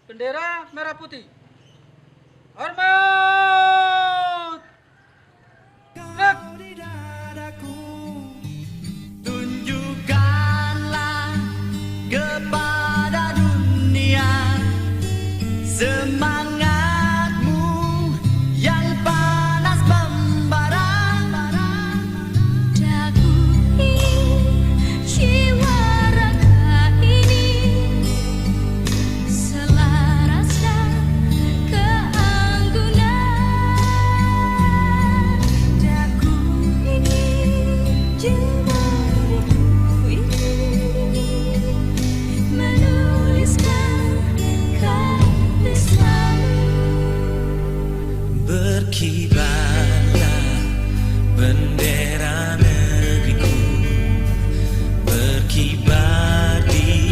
bendera merah putih. Hormat! Gerak! Di dadaku, tunjukkanlah kepada dunia semangatmu yang panas membara. Daku ingin jiwa raga ini selaras dan keanggunan. Daku ingin jiwa raga ini menuliskan kata selalu. Berkibarlah bendera negeriku, berkibar di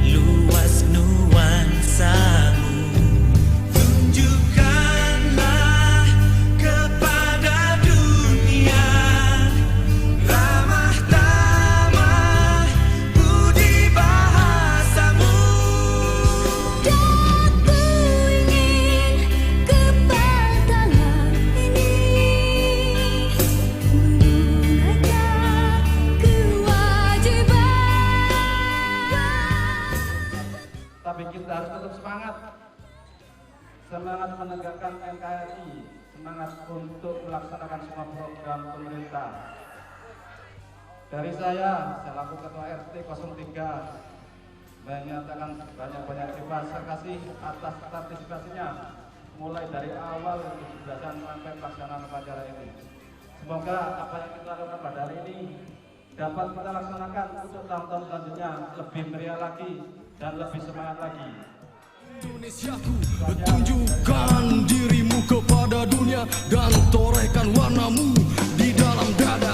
luas nuansamu. Tunjukkanlah kepada dunia ramah tamah budi bahasamu. Daku ingin kepatangan ini menunaikan kewajiban. Tapi kita harus tetap semangat. Semangat menegakkan NKRI, semangat untuk melaksanakan semua program pemerintah. Dari saya selaku Ketua RT 03 menyatakan banyak-banyak terima kasih atas partisipasinya mulai dari awal 17-an sampai pelaksanaan upacara ini. Semoga apa yang kita lakukan pada hari ini dapat kita laksanakan untuk tahun-tahun selanjutnya lebih meriah lagi dan lebih semangat lagi. Indonesiaku, tunjukkan dirimu kepada dunia dan torehkan warnamu di dalam dada.